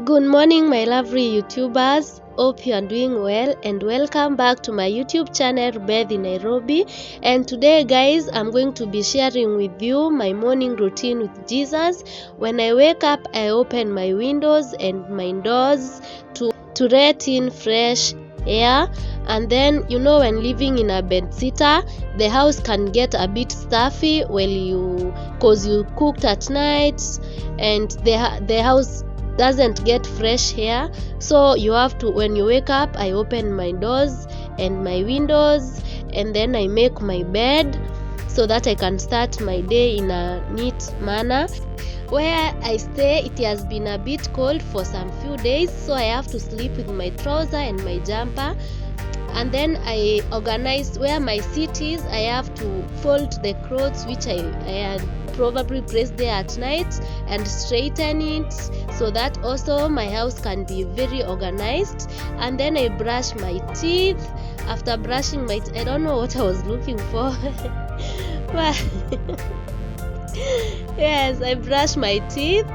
Good morning, my lovely YouTubers. Hope you are doing well and welcome back to my YouTube channel, Beth in Nairobi. And today, guys, I'm going to be sharing with you my morning routine with Jesus. When I wake up, I open my windows and my doors to let in fresh air. And then, when living in a bedsitter, the house can get a bit stuffy because you cooked at night and the house doesn't get fresh air. So you have to, when you wake up, I open my doors and my windows, and then I make my bed so that I can start my day in a neat manner. Where I stay, it has been a bit cold for some few days, so I have to sleep with my trouser and my jumper. And then I organize where my seat is. I have to fold the clothes which I had probably placed there at night and straighten it so that also my house can be very organized. And then I brush my teeth. After brushing my I don't know what I was looking for but yes, I brush my teeth,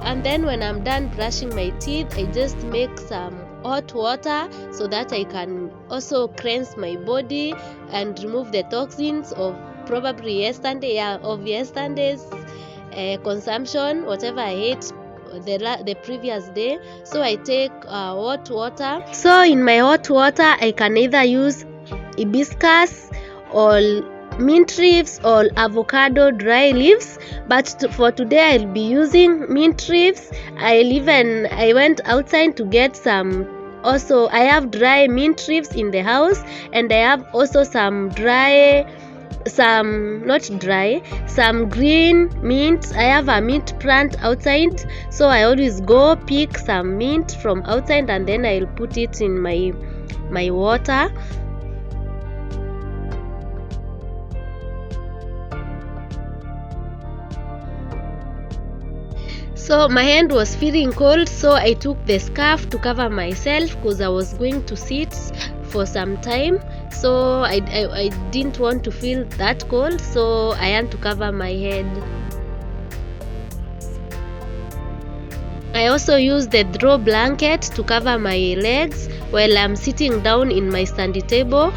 and then when I'm done brushing my teeth, I just make some hot water so that I can also cleanse my body and remove the toxins of probably yesterday's consumption, whatever I ate the previous day. So I take hot water. So in my hot water, I can either use hibiscus or mint leaves or avocado dry leaves, but for today I'll be using mint leaves. I went outside to get some. Also, I have dry mint leaves in the house, and I have also some green mint. I have a mint plant outside, so I always go pick some mint from outside and then I'll put it in my water. So my hand was feeling cold, so I took the scarf to cover myself because I was going to sit for some time. So I didn't want to feel that cold, so I had to cover my head. I also used the throw blanket to cover my legs while I'm sitting down in my study table.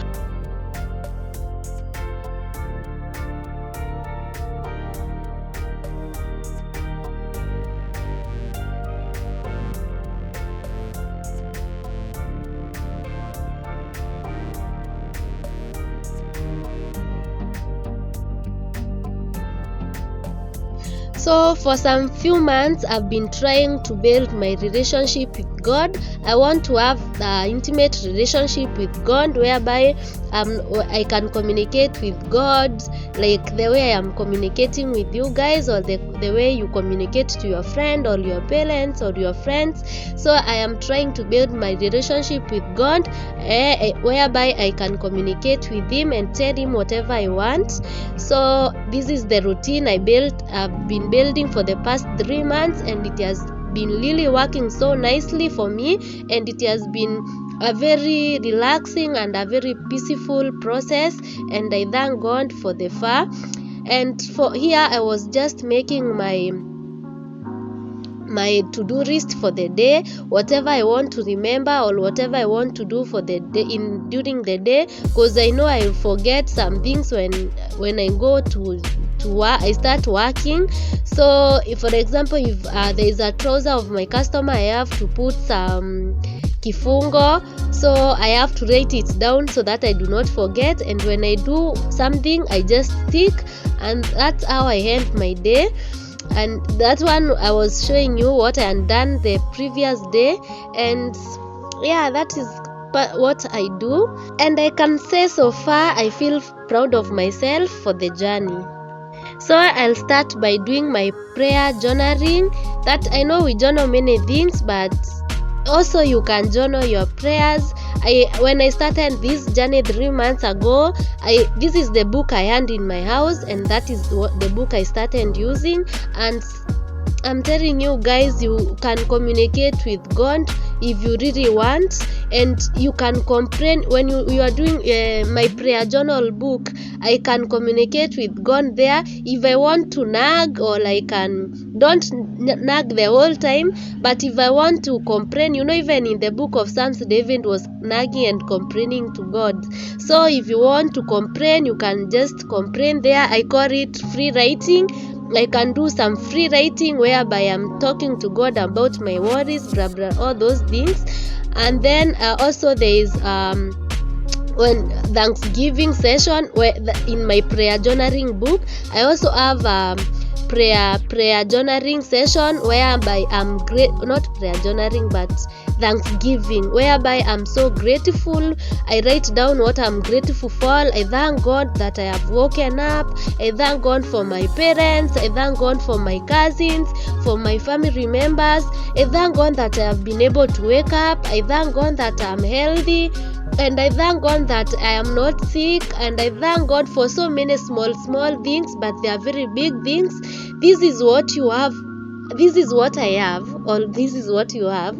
So for some few months, I've been trying to build my relationship with God. I want to have an intimate relationship with God whereby I can communicate with God like the way I am communicating with you guys, or the way you communicate to your friend or your parents or your friends. So I am trying to build my relationship with God whereby I can communicate with Him and tell Him whatever I want. So this is the routine I've been building for the past 3 months, and it has been really working so nicely for me, and it has been a very relaxing and a very peaceful process, and I thank God for the far. And for here I was just making my to-do list for the day, whatever I want to remember or whatever I want to do for the day during the day, because I know I forget some things when I go to work, I start working. So if, for example, if there is a trouser of my customer, I have to put some kifungo, so I have to write it down so that I do not forget, and when I do something I just stick, and that's how I end my day. And that one I was showing you what I had done the previous day, and yeah, that is what I do, and I can say so far I feel proud of myself for the journey. So I'll start by doing my prayer journaling. That I know we journal many things, but also you can journal your prayers. When I started this journey 3 months ago, this is the book I had in my house, and that is the book I started using. And I'm telling you guys, you can communicate with God if you really want. And you can complain when you are doing my prayer journal book. I can communicate with God there. If I want to nag, or like don't nag the whole time, but if I want to complain, even in the book of Psalms, David was nagging and complaining to God. So if you want to complain, you can just complain there. I call it free writing. I can do some free writing whereby I'm talking to God about my worries, blah blah, all those things. And then also there is when Thanksgiving session, where in my prayer journaling book, I also have prayer journaling session whereby I'm not prayer journaling but Thanksgiving, whereby I'm so grateful. I write down what I'm grateful for. I thank God that I have woken up. I thank God for my parents. I thank God for my cousins, for my family members. I thank God that I have been able to wake up. I thank God that I'm healthy. And I thank God that I am not sick. And I thank God for so many small things, but they are very big things. This is what you have. This is what I have, or this is what you have.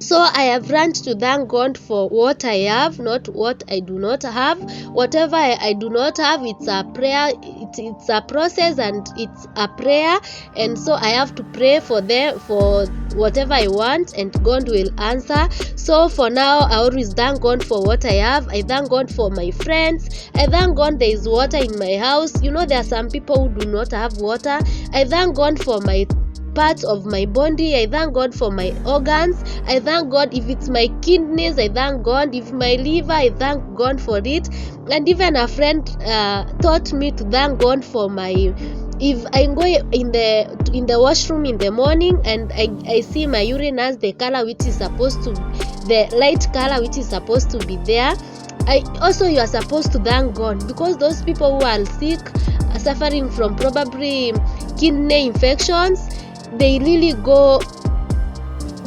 So I have learned to thank God for what I have, not what I do not have. Whatever I do not have, it's a prayer. It's a process and it's a prayer. And so I have to pray for whatever I want, and God will answer. So for now, I always thank God for what I have. I thank God for my friends. I thank God there is water in my house. There are some people who do not have water. I thank God for my parts of my body. I thank God for my organs. I thank God if it's my kidneys. I thank God if my liver. I thank God for it. And even a friend taught me to thank God for if I go in the washroom in the morning and I see my urine as the color which is supposed to, the light color which is supposed to be there, you are supposed to thank God, because those people who are sick, suffering from probably kidney infections, they really go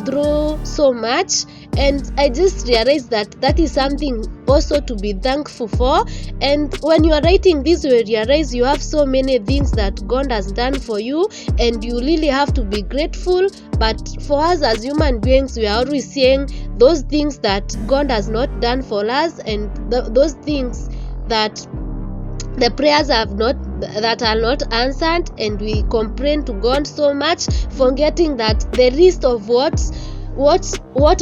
through so much. And I just realized that is something also to be thankful for. And when you are writing this, you realize you have so many things that God has done for you, and you really have to be grateful. But for us as human beings, we are always saying those things that God has not done for us, and those things that the prayers that are not answered, and we complain to God so much, forgetting that the list of what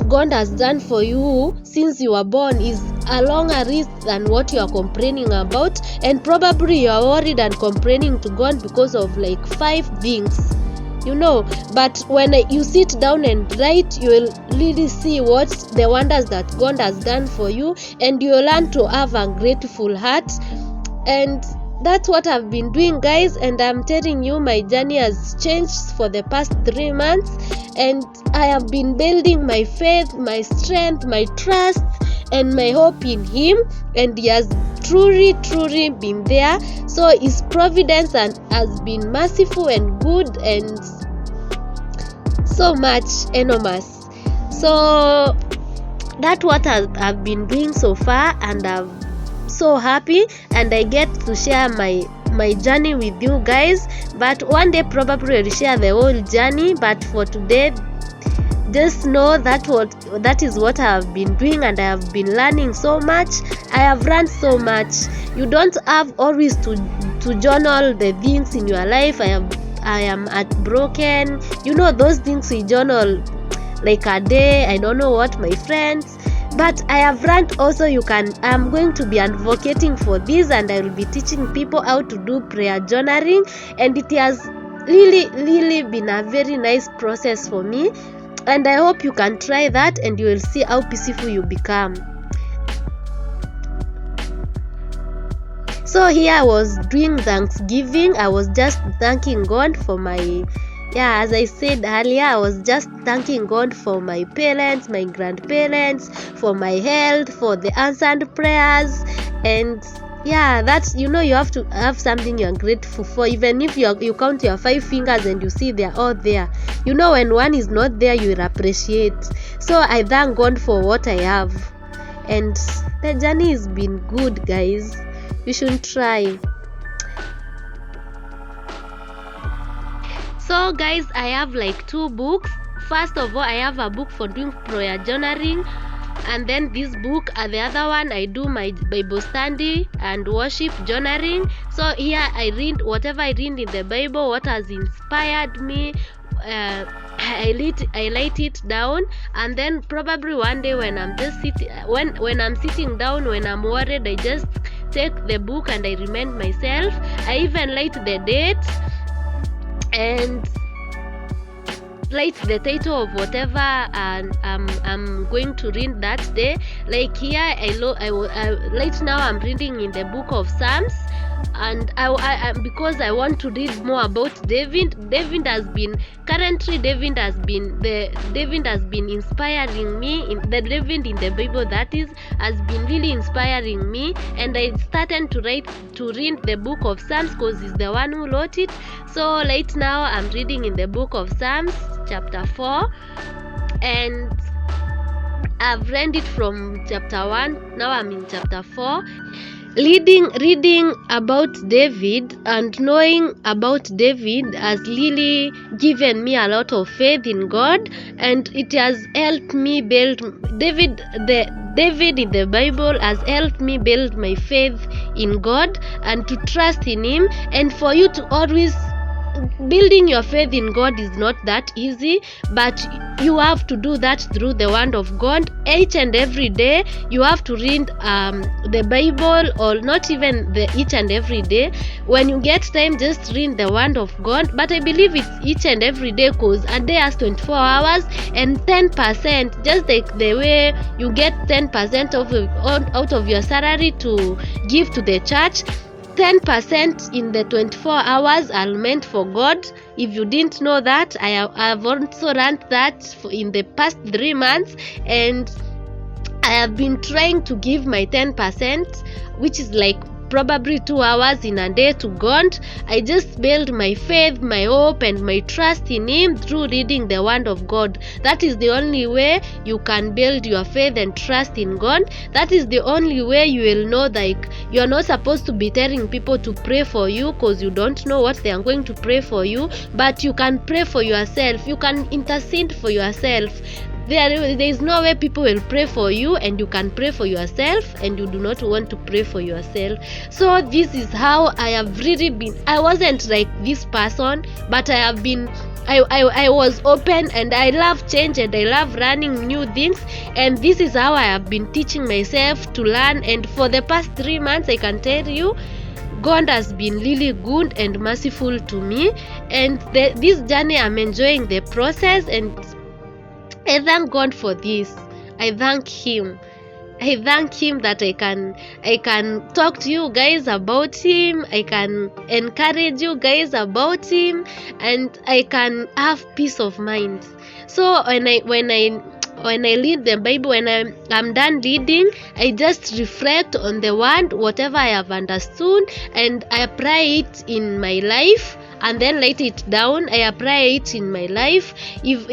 God has done for you since you were born is a longer list than what you are complaining about. And probably you are worried and complaining to God because of like 5 things, but when you sit down and write, you will really see what the wonders that God has done for you, and you will learn to have a grateful heart. And that's what I've been doing, guys, and I'm telling you, my journey has changed for the past 3 months, and I have been building my faith, my strength, my trust, and my hope in Him, and He has truly been there. So His providence has been merciful and good, and so much enormous. So that's what I've been doing so far, and I'm so happy, and I get to share my journey with you guys. But one day probably I'll share the whole journey, but for today, just know that is what I have been doing, and I have been learning so much. I have learned so much. You don't have always to journal the things in your life. I am broken. Those things we journal like a day. I don't know what, my friends. But I have learned also I'm going to be advocating for this, and I will be teaching people how to do prayer journaling, and it has really been a very nice process for me, and I hope you can try that, and you will see how peaceful you become. So here I was doing Thanksgiving. I was just thanking God for as I said earlier, I was just thanking God for my parents, my grandparents, for my health, for the answered prayers. And that's, you have to have something you're grateful for. Even if you count your 5 fingers and you see they're all there, when one is not there, you will appreciate. So I thank God for what I have, and the journey has been good, guys. You should try. So guys, I have like 2 books. First of all, I have a book for doing prayer journaling, and then this book, the other one, I do my Bible study and worship journaling. So here I read whatever I read in the Bible, what has inspired me. I write it down, and then probably one day when I'm just sitting, when I'm sitting down, when I'm worried, I just take the book and I remind myself. I even write the dates and write the title of whatever I'm going to read that day. Like here, right now I'm reading in the book of Psalms, and I because I want to read more about David. David has been inspiring me. In the David in the Bible, that is, has been really inspiring me, and I started to read the book of Psalms because he's the one who wrote it. So right now I'm reading in the book of Psalms chapter 4, and I've read it from chapter 1. Now I'm in chapter 4. Reading about David and knowing about David has really given me a lot of faith in God, and it has helped me build David in the Bible has helped me build my faith in God and to trust in Him. And for you to always building your faith in God is not that easy, but you have to do that through the Word of God. Each and every day you have to read the Bible, or not even each and every day. When you get time, just read the Word of God. But I believe it's each and every day, because a day has 24 hours, and 10%, just like the way you get 10% out of your salary to give to the church, 10% in the 24 hours are meant for God. If you didn't know that, I have also learned that in the past 3 months, and I have been trying to give my 10%, which is like probably 2 hours in a day, to God. I just build my faith, my hope, and my trust in Him through reading the Word of God. That is the only way you can build your faith and trust in God. That is the only way you will know that you are not supposed to be telling people to pray for you, because you don't know what they are going to pray for you, but you can pray for yourself. You can intercede for yourself. There is no way people will pray for you and you can pray for yourself, and you do not want to pray for yourself. So this is how I have really been. I wasn't like this person, but I have been. I was open, and I love change, and I love learning new things, and this is how I have been teaching myself to learn. And for the past 3 months, I can tell you, God has been really good and merciful to me, and this journey, I'm enjoying the process, and I thank God for this. I thank Him that I can talk to you guys about Him. I can encourage you guys about Him, and I can have peace of mind. So when I read the Bible, when I'm done reading, I just reflect on the word, whatever I have understood, and I apply it in my life, and then write it down. I apply it in my life. If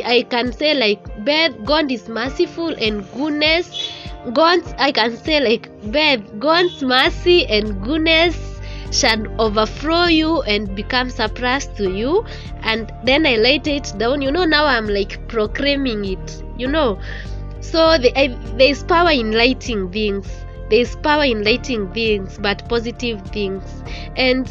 I can say like, Beth, God is merciful and goodness. I can say like, Beth, God's mercy and goodness shall overflow you and become surplus to you. And then I write it down. Now I'm like proclaiming it. So there's power in writing things. There's power in writing things, but positive things. And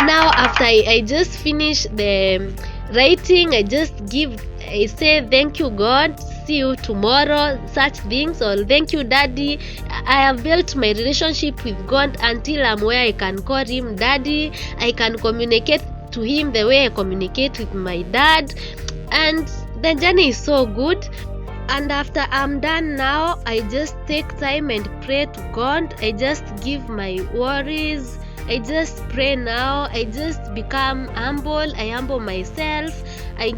now after I just finish the writing, I say thank you God, see you tomorrow, such things, or thank you Daddy. I have built my relationship with God until I'm where I can call Him Daddy. I can communicate to Him the way I communicate with my dad, and the journey is so good. And after I'm done now, I just take time and pray to God. I just give my worries. I just pray now. I just become humble. I humble myself. I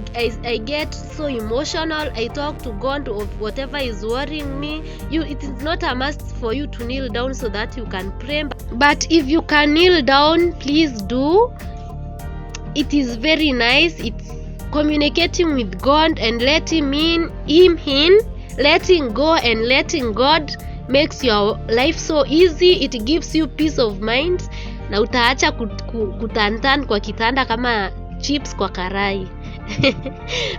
get so emotional. I talk to God of whatever is worrying me. It is not a must for you to kneel down so that you can pray. But if you can kneel down, please do. It is very nice. It's communicating with God and letting Him in. Letting go and letting God makes your life so easy. It gives you peace of mind. na utaacha kutantan kwa kitanda kama chips kwa karai.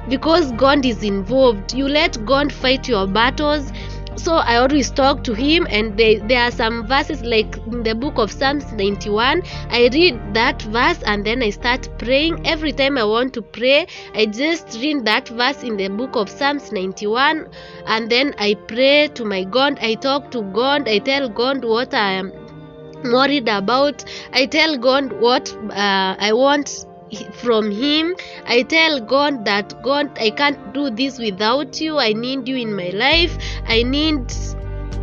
Because God is involved. You let God fight your battles. So I always talk to him, and there are some verses like in the book of Psalms 91. I read that verse and then I start praying. Every time I want to pray, I just read that verse in the book of Psalms 91, and then I pray to my God. I talk to God. I tell God what I am worried about. I tell God what I want from him. I tell God that, God, I can't do this without you. I need you in my life. I need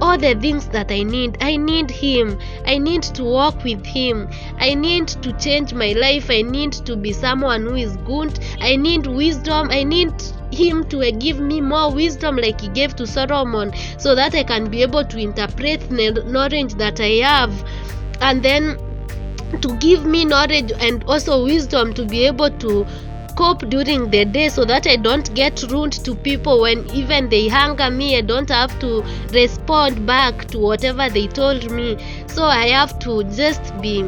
all the things that I need. I need him. I need to walk with him. I need to change my life. I need to be someone who is good. I need wisdom. I need him to give me more wisdom like he gave to Solomon, so that I can be able to interpret the knowledge that I have, and then to give me knowledge and also wisdom to be able to cope during the day, so that I don't get rude to people when even they hunger me. I don't have to respond back to whatever they told me. So I have to just be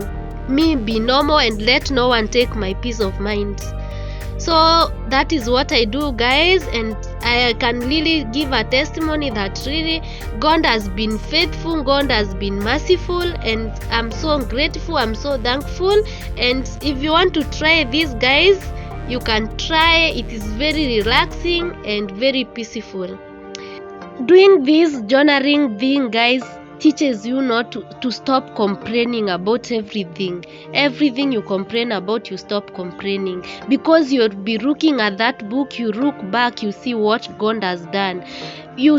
normal and let no one take my peace of mind. So that is what I do, guys, and I can really give a testimony that really God has been faithful, God has been merciful, and I'm so grateful, I'm so thankful. And if you want to try this, guys, you can try. It is very relaxing and very peaceful. Doing this journaling thing, guys, teaches you not to stop complaining about everything. Everything you complain about, you stop complaining, because you'll be looking at that book. You look back, you see what God has done. You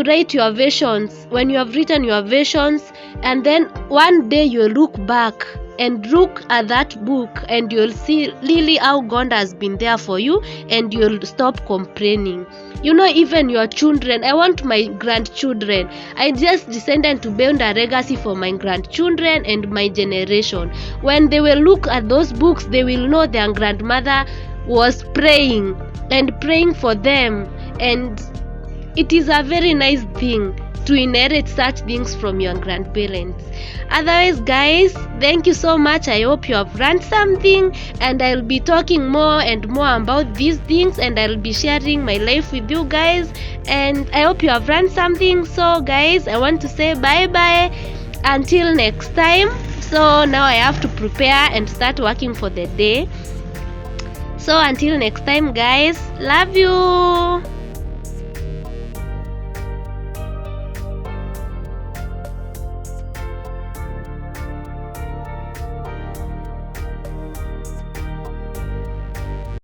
write your visions. When you have written your visions, and then one day you'll look back and look at that book, and you'll see really how God has been there for you, and you'll stop complaining. Even your children, I want my grandchildren. I just decided to build a legacy for my grandchildren and my generation. When they will look at those books, they will know their grandmother was praying for them, and it is a very nice thing to inherit such things from your grandparents. Otherwise, guys, thank you so much. I hope you have learned something, and I'll be talking more and more about these things, and I'll be sharing my life with you guys, and I hope you have learned something. So guys, I want to say bye bye until next time. So now I have to prepare and start working for the day. So until next time, guys, love you.